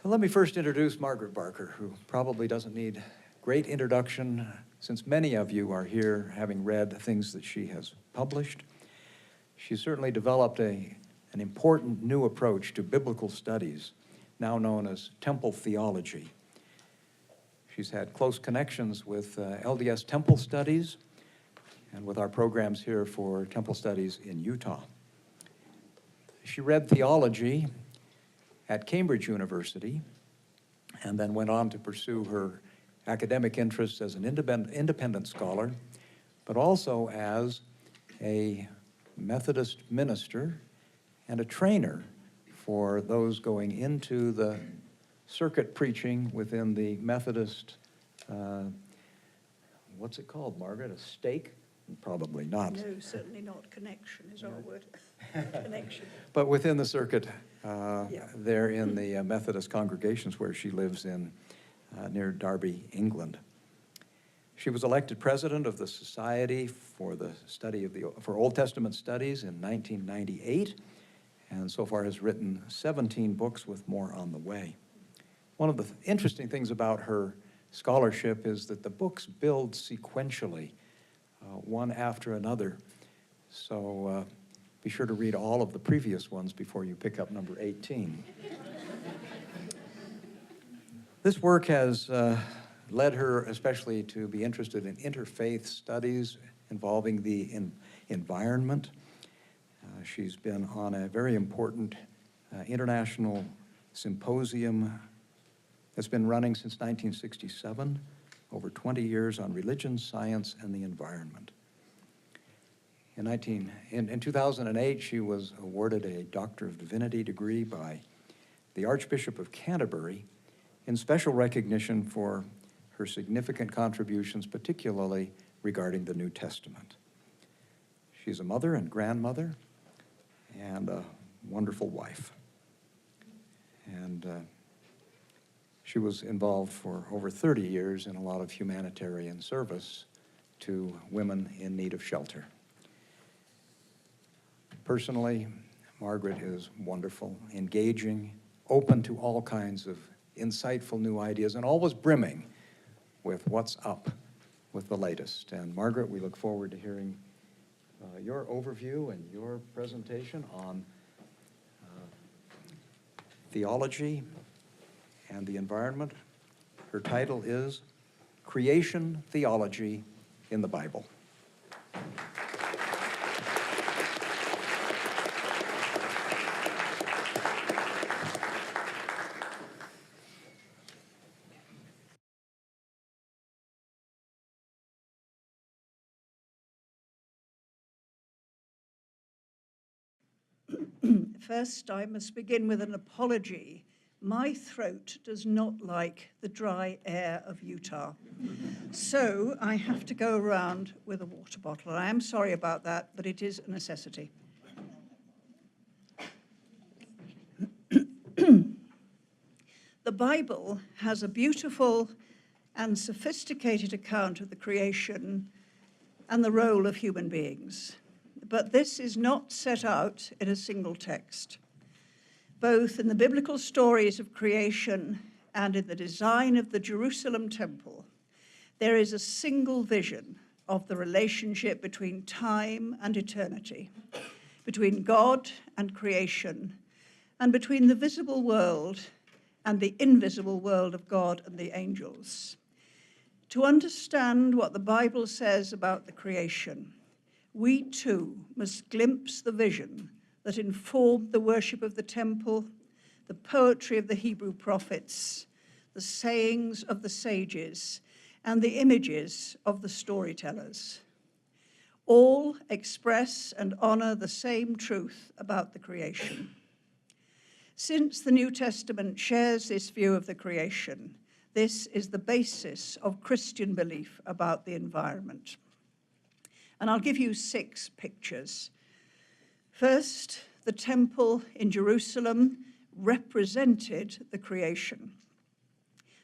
Well, let me first introduce Margaret Barker, who probably doesn't need great introduction since many of you are here having read things that she has published. She's certainly developed an important new approach to biblical studies, now known as temple theology. She's had close connections with LDS temple studies and with our programs here for temple studies in Utah. She read theology at Cambridge University and then went on to pursue her academic interests as an independent scholar, but also as a Methodist minister and a trainer for those going into the circuit preaching within the Methodist, what's it called, Margaret? A stake? Probably not. No, certainly not. Connection is our word. Connection. But within the circuit, there in the Methodist congregations where she lives in near Derby, England. She was elected president of the Society for the Study of for Old Testament Studies in 1998, and so far has written 17 books with more on the way. One of the interesting things about her scholarship is that the books build sequentially, one after another. So be sure to read all of the previous ones before you pick up number 18. This work has led her especially to be interested in interfaith studies involving the environment. She's been on a very important international symposium that's been running since 1967, over 20 years, on religion, science, and the environment. In 2008, she was awarded a Doctor of Divinity degree by the Archbishop of Canterbury in special recognition for her significant contributions, particularly regarding the New Testament. She's a mother and grandmother and a wonderful wife. And she was involved for over 30 years in a lot of humanitarian service to women in need of shelter. Personally, Margaret is wonderful, engaging, open to all kinds of insightful new ideas, and always brimming with what's up with the latest. And Margaret, we look forward to hearing your overview and your presentation on theology and the environment. Her title is Creation Theology in the Bible. First, I must begin with an apology. My throat does not like the dry air of Utah. So I have to go around with a water bottle. I am sorry about that, but it is a necessity. The Bible has a beautiful and sophisticated account of the creation and the role of human beings. But this is not set out in a single text. Both in the biblical stories of creation and in the design of the Jerusalem temple, there is a single vision of the relationship between time and eternity, between God and creation, and between the visible world and the invisible world of God and the angels. To understand what the Bible says about the creation, we too must glimpse the vision that informed the worship of the temple, the poetry of the Hebrew prophets, the sayings of the sages, and the images of the storytellers. All express and honor the same truth about the creation. Since the New Testament shares this view of the creation, this is the basis of Christian belief about the environment. And I'll give you 6 pictures. First, the temple in Jerusalem represented the creation.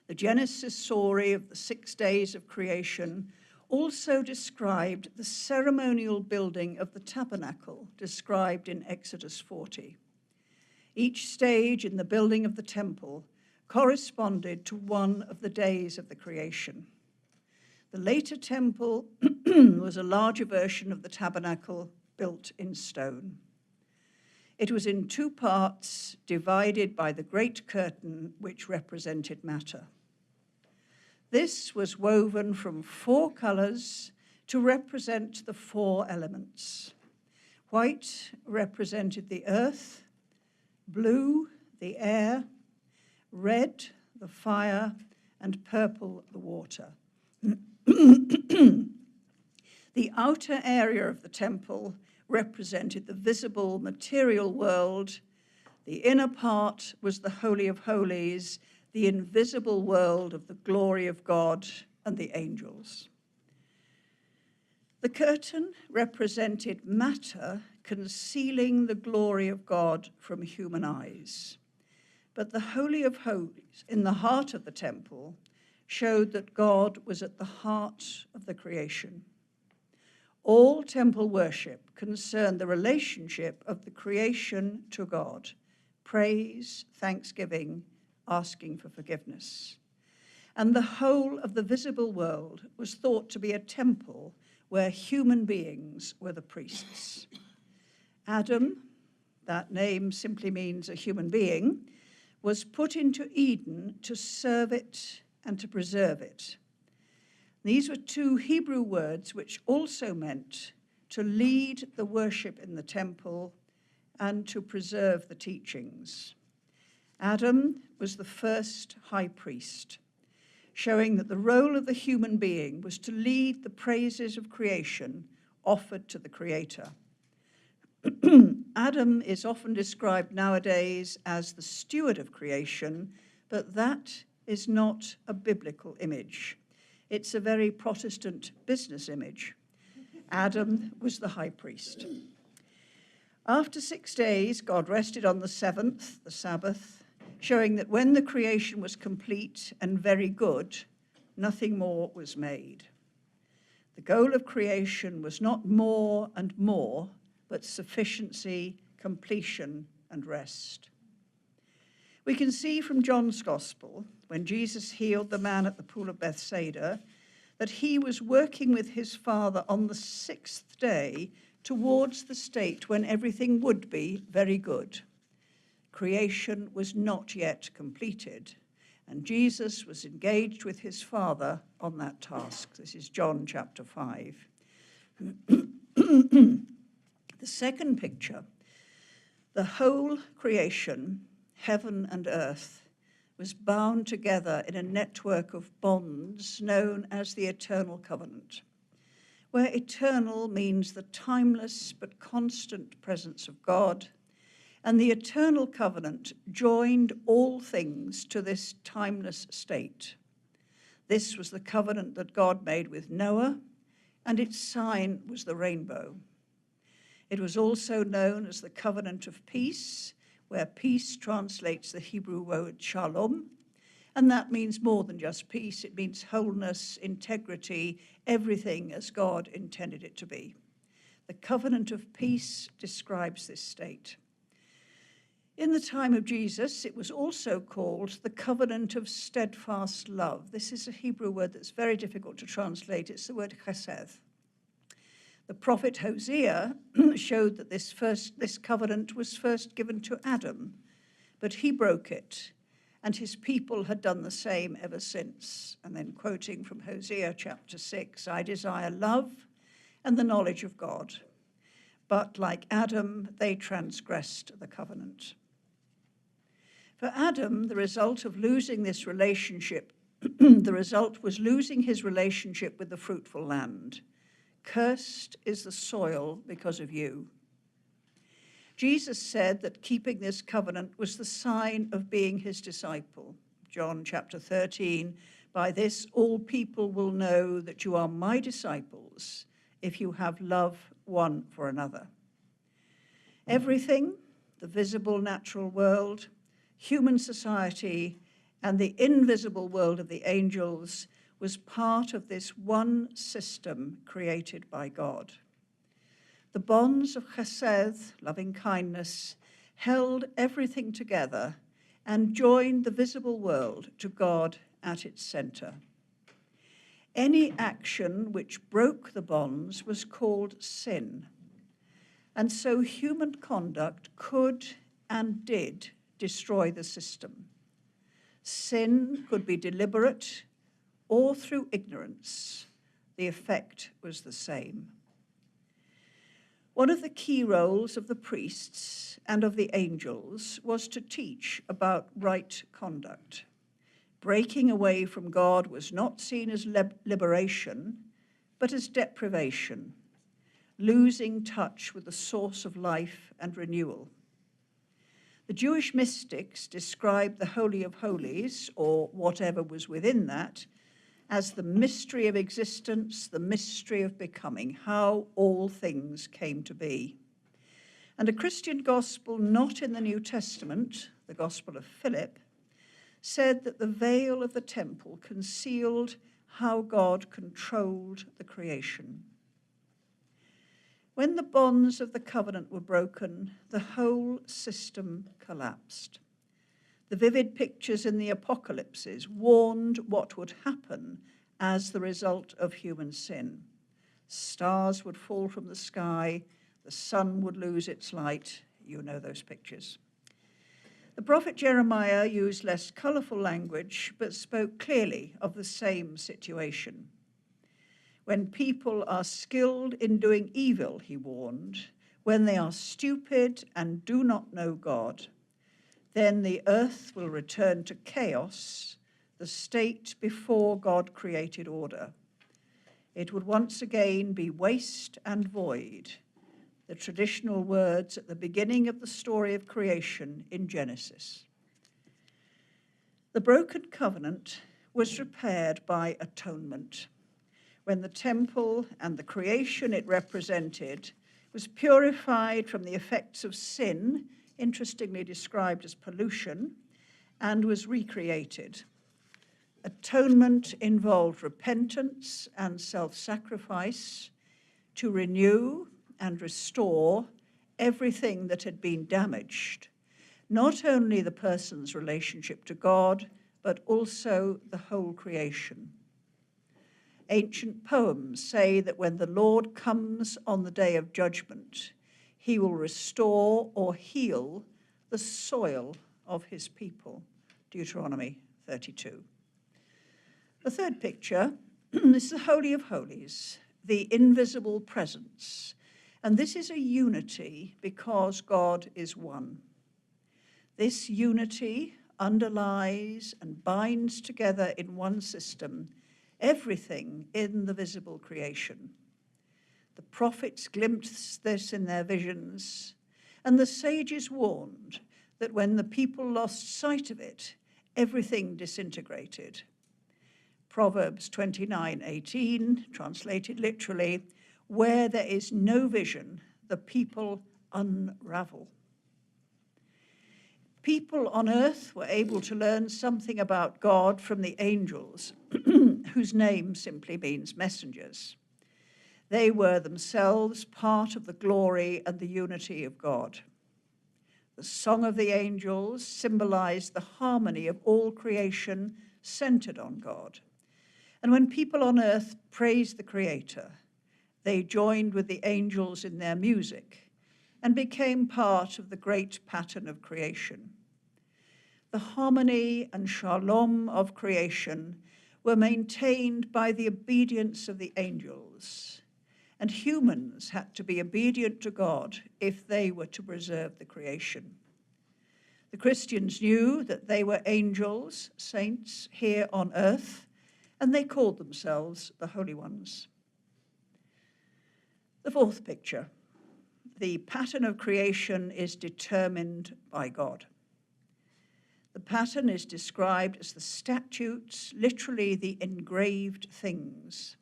The Genesis story of the 6 days of creation also described the ceremonial building of the tabernacle described in Exodus 40. Each stage in the building of the temple corresponded to one of the days of the creation. The later temple was a larger version of the tabernacle built in stone. It was in two parts, divided by the great curtain which represented matter. This was woven from 4 colors to represent the 4 elements. White represented the earth, blue, the air, red, the fire, and purple, the water. The outer area of the temple represented the visible material world. The inner part was the Holy of Holies, the invisible world of the glory of God and the angels. The curtain represented matter concealing the glory of God from human eyes. But the Holy of Holies in the heart of the temple showed that God was at the heart of the creation. All temple worship concerned the relationship of the creation to God, praise, thanksgiving, asking for forgiveness. And the whole of the visible world was thought to be a temple where human beings were the priests. Adam, that name simply means a human being, was put into Eden to serve it and to preserve it. These were 2 Hebrew words which also meant to lead the worship in the temple and to preserve the teachings. Adam was the first high priest, showing that the role of the human being was to lead the praises of creation offered to the Creator. Adam is often described nowadays as the steward of creation, but that is not a biblical image. It's a very Protestant business image. Adam was the high priest. After 6 days, God rested on the 7th, the Sabbath, showing that when the creation was complete and very good, nothing more was made. The goal of creation was not more and more, but sufficiency, completion, and rest. We can see from John's Gospel, when Jesus healed the man at the pool of Bethsaida, that he was working with his Father on the 6th day towards the state when everything would be very good. Creation was not yet completed, and Jesus was engaged with his Father on that task. This is John chapter 5. The second picture, the whole creation, heaven and earth, was bound together in a network of bonds known as the Eternal Covenant, where eternal means the timeless but constant presence of God, and the Eternal Covenant joined all things to this timeless state. This was the covenant that God made with Noah, and its sign was the rainbow. It was also known as the covenant of peace, where peace translates the Hebrew word shalom, and that means more than just peace. It means wholeness, integrity, everything as God intended it to be. The covenant of peace describes this state. In the time of Jesus, it was also called the covenant of steadfast love. This is a Hebrew word that's very difficult to translate. It's the word chesed. The prophet Hosea showed that this covenant was first given to Adam, but he broke it, and his people had done the same ever since. And then quoting from Hosea chapter 6, I desire love and the knowledge of God. But like Adam, they transgressed the covenant. For Adam, the result of losing this relationship, the result was losing his relationship with the fruitful land. Cursed is the soil because of you. Jesus said that keeping this covenant was the sign of being his disciple. John chapter 13, by this all people will know that you are my disciples if you have love one for another. Everything, the visible natural world, human society, and the invisible world of the angels was part of this one system created by God. The bonds of chesed, loving kindness, held everything together, and joined the visible world to God at its center. Any action which broke the bonds was called sin, and so human conduct could and did destroy the system. Sin could be deliberate or through ignorance. The effect was the same. One of the key roles of the priests and of the angels was to teach about right conduct. Breaking away from God was not seen as liberation, but as deprivation, losing touch with the source of life and renewal. The Jewish mystics described the Holy of Holies, or whatever was within that, as the mystery of existence, the mystery of becoming, how all things came to be. And a Christian gospel not in the New Testament, the Gospel of Philip, said that the veil of the temple concealed how God controlled the creation. When the bonds of the covenant were broken, the whole system collapsed. The vivid pictures in the apocalypses warned what would happen as the result of human sin. Stars would fall from the sky, the sun would lose its light. You know those pictures. The prophet Jeremiah used less colorful language, but spoke clearly of the same situation. When people are skilled in doing evil, he warned, when they are stupid and do not know God, then the earth will return to chaos, the state before God created order. It would once again be waste and void, the traditional words at the beginning of the story of creation in Genesis. The broken covenant was repaired by atonement, when the temple and the creation it represented was purified from the effects of sin, interestingly described as pollution, and was recreated. Atonement involved repentance and self-sacrifice to renew and restore everything that had been damaged, not only the person's relationship to God, but also the whole creation. Ancient poems say that when the Lord comes on the day of judgment, he will restore or heal the soil of his people. Deuteronomy 32. The third picture is the Holy of Holies, the invisible presence. And this is a unity because God is one. This unity underlies and binds together in one system everything in the visible creation. The prophets glimpsed this in their visions, and the sages warned that when the people lost sight of it, everything disintegrated. Proverbs 29:18, translated literally, where there is no vision, the people unravel. People on earth were able to learn something about God from the angels, whose name simply means messengers. They were themselves part of the glory and the unity of God. The song of the angels symbolized the harmony of all creation centered on God. And when people on earth praised the Creator, they joined with the angels in their music and became part of the great pattern of creation. The harmony and shalom of creation were maintained by the obedience of the angels, and humans had to be obedient to God if they were to preserve the creation. The Christians knew that they were angels, saints here on earth, and they called themselves the Holy Ones. The fourth picture, the pattern of creation is determined by God. The pattern is described as the statutes, literally the engraved things.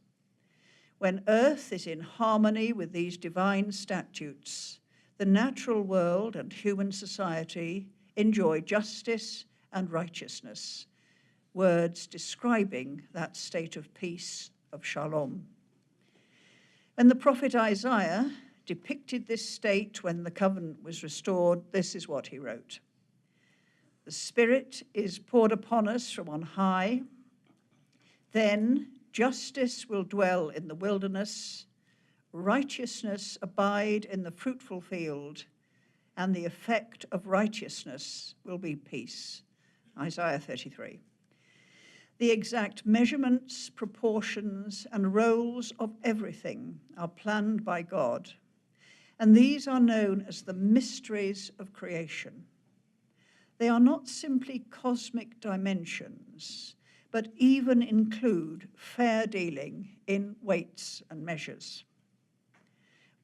When earth is in harmony with these divine statutes, the natural world and human society enjoy justice and righteousness, words describing that state of peace, of shalom. When the prophet Isaiah depicted this state when the covenant was restored, this is what he wrote. The Spirit is poured upon us from on high. Then justice will dwell in the wilderness, righteousness abide in the fruitful field, and the effect of righteousness will be peace. Isaiah 33. The exact measurements, proportions, and roles of everything are planned by God, and these are known as the mysteries of creation. They are not simply cosmic dimensions, but even include fair dealing in weights and measures.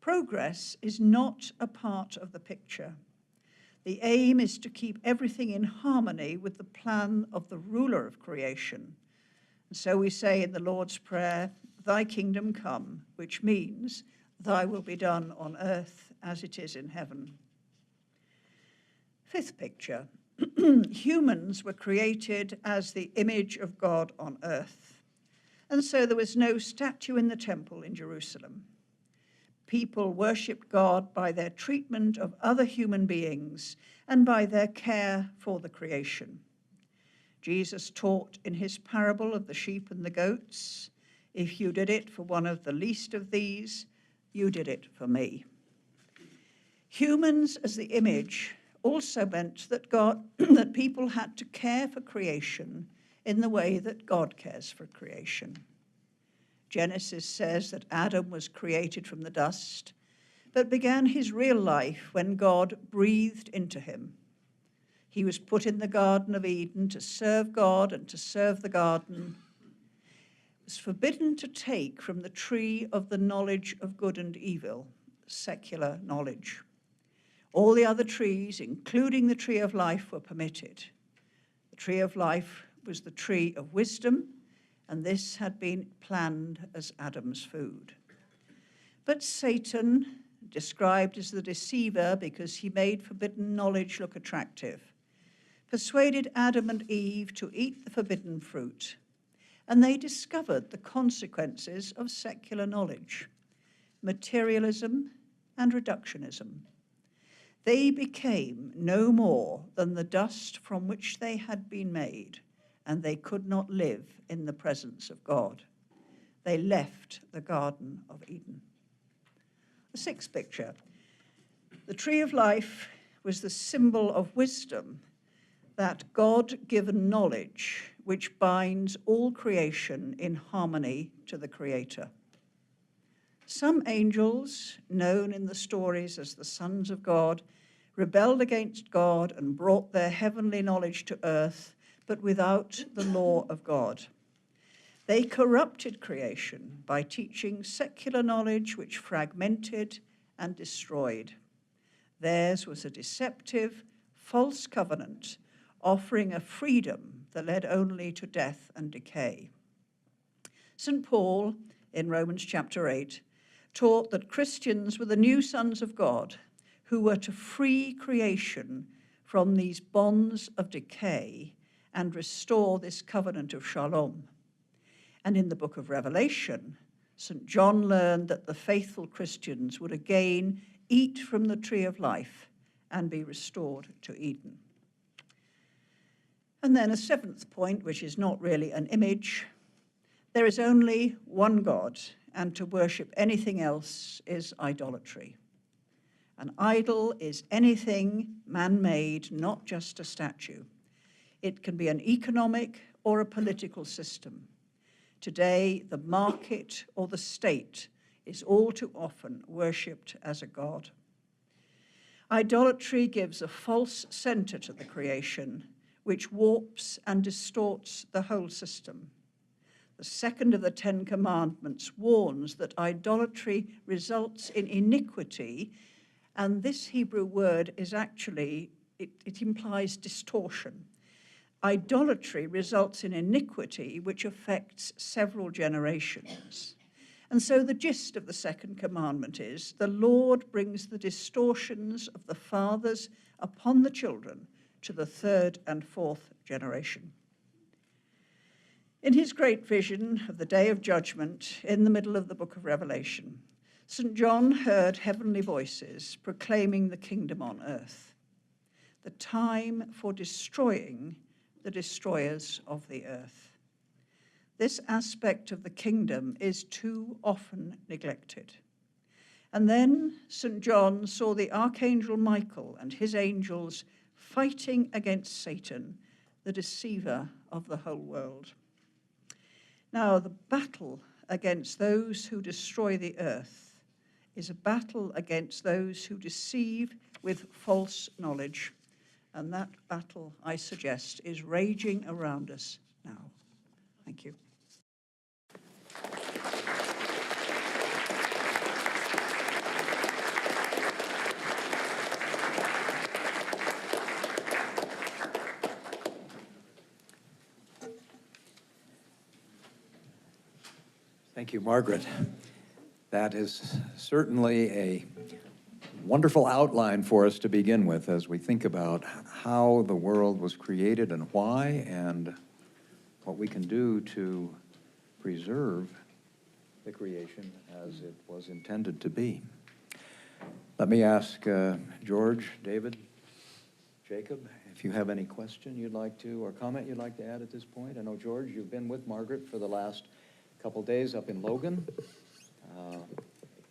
Progress is not a part of the picture. The aim is to keep everything in harmony with the plan of the ruler of creation. And so we say in the Lord's Prayer, "Thy kingdom come," which means, "Thy will be done on earth as it is in heaven." Fifth picture. Humans were created as the image of God on earth. And so there was no statue in the temple in Jerusalem. People worshipped God by their treatment of other human beings and by their care for the creation. Jesus taught in his parable of the sheep and the goats, "If you did it for one of the least of these, you did it for me." Humans as the image also meant that people had to care for creation in the way that God cares for creation. Genesis says that Adam was created from the dust, but began his real life when God breathed into him. He was put in the Garden of Eden to serve God and to serve the garden. He was forbidden to take from the tree of the knowledge of good and evil, secular knowledge. All the other trees, including the tree of life, were permitted. The tree of life was the tree of wisdom, and this had been planned as Adam's food. But Satan, described as the deceiver because he made forbidden knowledge look attractive, persuaded Adam and Eve to eat the forbidden fruit, and they discovered the consequences of secular knowledge, materialism and reductionism. They became no more than the dust from which they had been made, and they could not live in the presence of God. They left the Garden of Eden. The sixth picture. The tree of life was the symbol of wisdom, that God-given knowledge which binds all creation in harmony to the Creator. Some angels, known in the stories as the sons of God, rebelled against God and brought their heavenly knowledge to earth, but without the law of God. They corrupted creation by teaching secular knowledge which fragmented and destroyed. Theirs was a deceptive, false covenant, offering a freedom that led only to death and decay. St. Paul, in Romans chapter 8, taught that Christians were the new sons of God who were to free creation from these bonds of decay and restore this covenant of shalom. And in the book of Revelation, St. John learned that the faithful Christians would again eat from the tree of life and be restored to Eden. And then a seventh point, which is not really an image. There is only one God, and to worship anything else is idolatry. An idol is anything man-made, not just a statue. It can be an economic or a political system. Today, the market or the state is all too often worshipped as a god. Idolatry gives a false center to the creation, which warps and distorts the whole system. The second of the Ten Commandments warns that idolatry results in iniquity, and this Hebrew word is actually, it implies distortion. Idolatry results in iniquity, which affects several generations. And so the gist of the second commandment is, the Lord brings the distortions of the fathers upon the children to the third and fourth generation. In his great vision of the day of judgment, in the middle of the book of Revelation, St. John heard heavenly voices proclaiming the kingdom on earth. the time for destroying the destroyers of the earth. This aspect of the kingdom is too often neglected. And then St. John saw the archangel Michael and his angels fighting against Satan, the deceiver of the whole world. Now, the battle against those who destroy the earth is a battle against those who deceive with false knowledge. And that battle, I suggest, is raging around us now. Thank you. Thank you, Margaret. That is certainly a wonderful outline for us to begin with as we think about how the world was created and why, and what we can do to preserve the creation as it was intended to be. Let me ask George, David, Jacob, if you have any question you'd like to, or comment you'd like to add at this point. I know, George, you've been with Margaret for the last couple days up in Logan.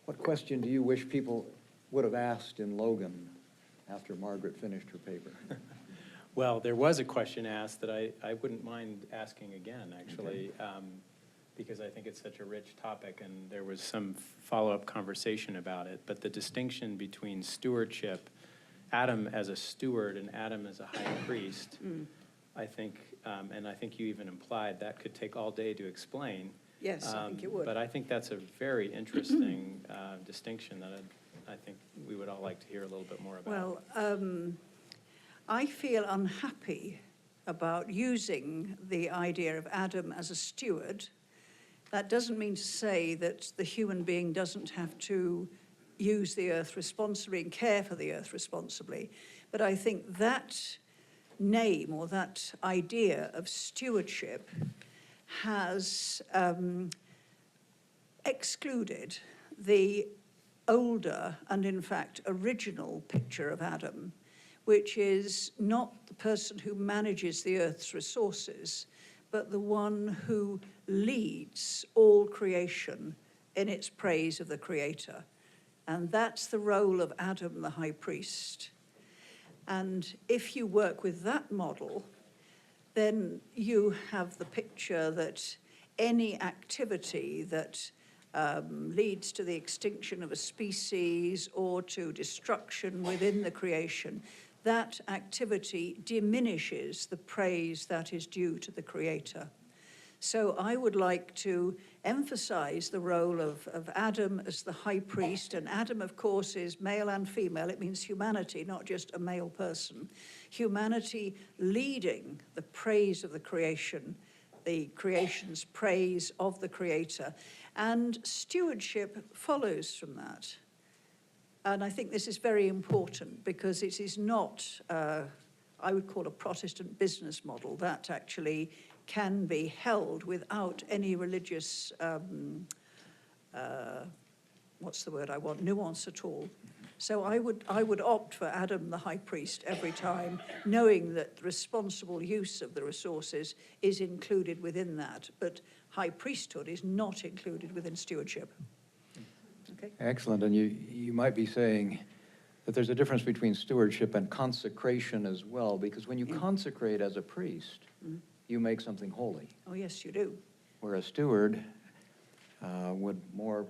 What question do you wish people would have asked in Logan after Margaret finished her paper? Well, there was a question asked that I wouldn't mind asking again, actually, because I think it's such a rich topic, and there was some follow-up conversation about it. But the distinction between stewardship, Adam as a steward and Adam as a high priest, I think, and I think you even implied that could take all day to explain. Yes, I think it would. But I think that's a very interesting distinction that I think we would all like to hear a little bit more about. Well, I feel unhappy about using the idea of Adam as a steward. That doesn't mean to say that the human being doesn't have to use the earth responsibly and care for the earth responsibly. But I think that name or that idea of stewardship has excluded the older and, in fact, original picture of Adam, which is not the person who manages the earth's resources, but the one who leads all creation in its praise of the Creator. And that's the role of Adam, the high priest. And if you work with that model, then you have the picture that any activity that leads to the extinction of a species or to destruction within the creation, that activity diminishes the praise that is due to the Creator. So I would like to emphasize the role of Adam as the high priest. And Adam, of course, is male and female. It means humanity, not just a male person. Humanity leading the praise of the creation, the creation's praise of the Creator. And stewardship follows from that. And I think this is very important because it is not, I would call a Protestant business model that actually can be held without any religious, what's the word I want, nuance at all. So I would opt for Adam, the high priest, every time, knowing that the responsible use of the resources is included within that, but high priesthood is not included within stewardship. Okay. Excellent, and you might be saying that there's a difference between stewardship and consecration as well, because when you consecrate as a priest, you make something holy. Oh, yes, you do. Where a steward would more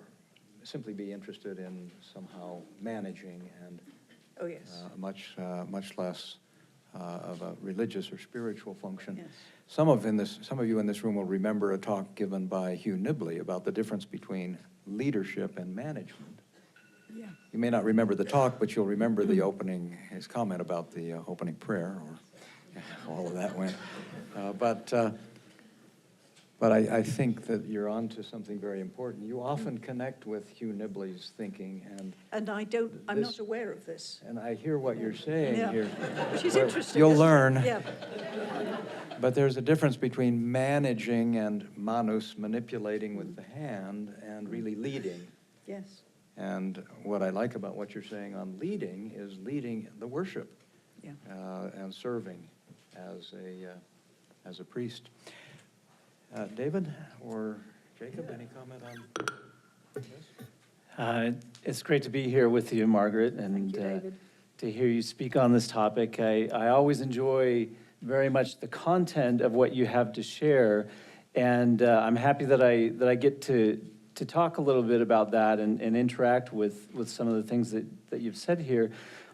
simply be interested in somehow managing and Oh, yes. much less of a religious or spiritual function. Yes. Some of you in this room will remember a talk given by Hugh Nibley about the difference between leadership and management. Yeah. You may not remember the talk, but you'll remember the his comment about the opening prayer, or all of that went. But I think that you're onto something very important. You often connect with Hugh Nibley's thinking, and I'm not aware of this. And I hear what you're saying here. Which is interesting. You'll learn. Yeah. But there's a difference between managing and manus, manipulating with the hand, and really leading. Yes. And what I like about what you're saying on leading is leading the worship. Yeah. And serving as a priest. David or Jacob, any comment on this? It's great to be here with you, Margaret, and Thank you, David. to hear you speak on this topic. I always enjoy very much the content of what you have to share, and I'm happy that I get to talk a little bit about that and interact with some of the things that you've said here.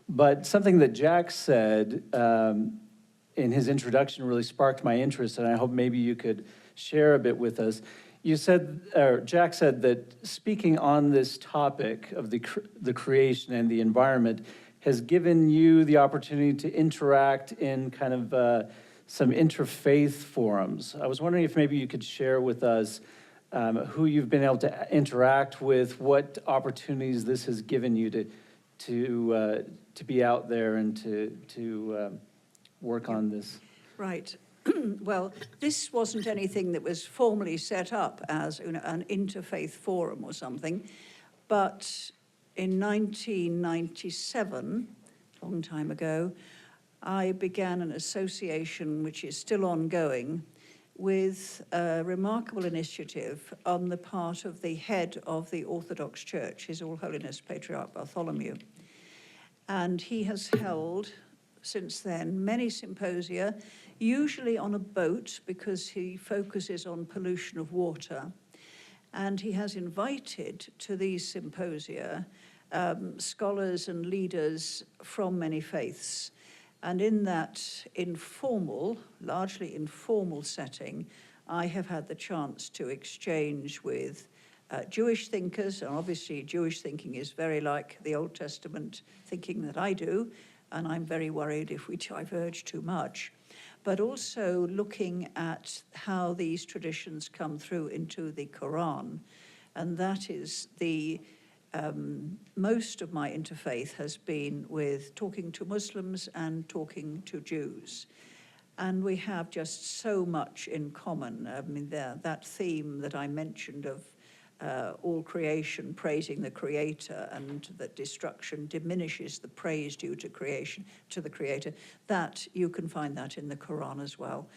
But something that Jack said in his introduction really sparked my interest, and I hope maybe you could share a bit with us. You said, or Jack said, that speaking on this topic of the creation and the environment has given you the opportunity to interact in kind of some interfaith forums. I was wondering if maybe you could share with us who you've been able to interact with, what opportunities this has given you to be out there and to work on this. Right. Well, this wasn't anything that was formally set up as an interfaith forum or something, but in 1997, a long time ago, I began an association which is still ongoing with a remarkable initiative on the part of the head of the Orthodox Church, His All Holiness Patriarch Bartholomew. And he has held, since then, many symposia, usually on a boat because he focuses on pollution of water. And he has invited to these symposia scholars and leaders from many faiths. And in that informal, largely informal setting, I have had the chance to exchange with Jewish thinkers, and obviously Jewish thinking is very like the Old Testament thinking that I do, and I'm very worried if we diverge too much, but also looking at how these traditions come through into the Quran. And that is the most of my interfaith has been with talking to Muslims and talking to Jews. And we have just so much in common. I mean, that theme that I mentioned of all creation praising the Creator, and that destruction diminishes the praise due to creation, to the Creator, that you can find that in the Quran as well.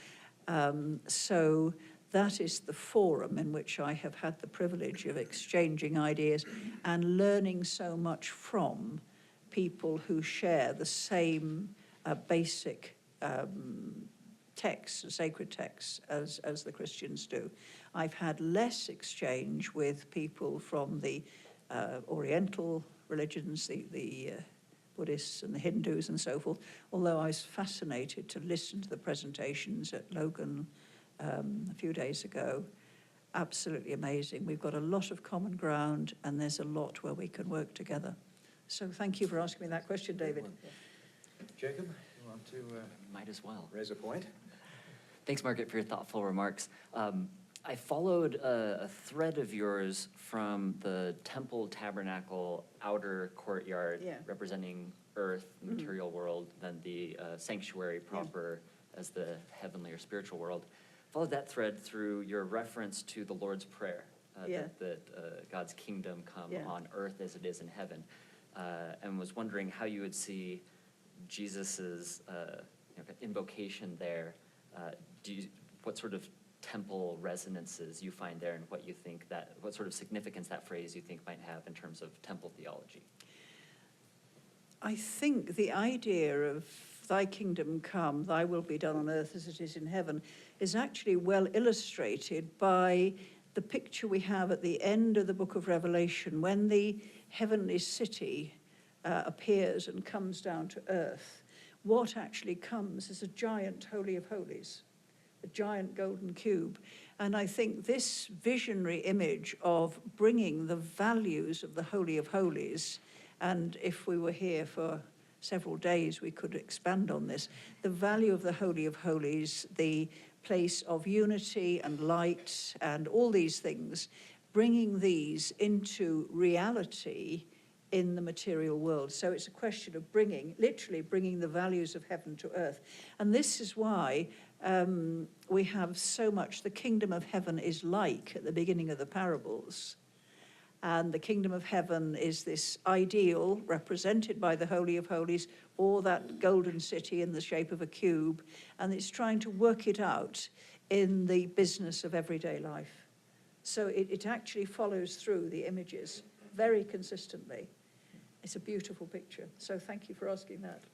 So that is the forum in which I have had the privilege of exchanging ideas and learning so much from people who share the same basic texts, sacred texts, as the Christians do. I've had less exchange with people from the Oriental religions, the Buddhists and the Hindus and so forth, although I was fascinated to listen to the presentations at Logan a few days ago. Absolutely amazing. We've got a lot of common ground, and there's a lot where we can work together. So thank you for asking me that question, David. Jacob, you want to Might as well. raise a point? Thanks, Margaret, for your thoughtful remarks. I followed a thread of yours from the temple tabernacle outer courtyard, representing earth, the material world, then the sanctuary proper as the heavenly or spiritual world. Followed that thread through your reference to the Lord's Prayer, that God's kingdom come on earth as it is in heaven, and was wondering how you would see Jesus's invocation there. What sort of temple resonances you find there, and what you think what sort of significance that phrase you think might have in terms of temple theology? I think the idea of thy kingdom come, thy will be done on earth as it is in heaven, is actually well illustrated by the picture we have at the end of the book of Revelation, when the heavenly city appears and comes down to earth. What actually comes is a giant Holy of Holies, a giant golden cube. And I think this visionary image of bringing the values of the Holy of Holies, and if we were here for several days, we could expand on this, the value of the Holy of Holies, the place of unity and light and all these things, bringing these into reality in the material world. So it's a question of literally bringing the values of heaven to earth. And this is why we have so much, the kingdom of heaven is like at the beginning of the parables. And the kingdom of heaven is this ideal represented by the Holy of Holies, or that golden city in the shape of a cube. And it's trying to work it out in the business of everyday life. So it actually follows through the images very consistently. It's a beautiful picture. So thank you for asking that.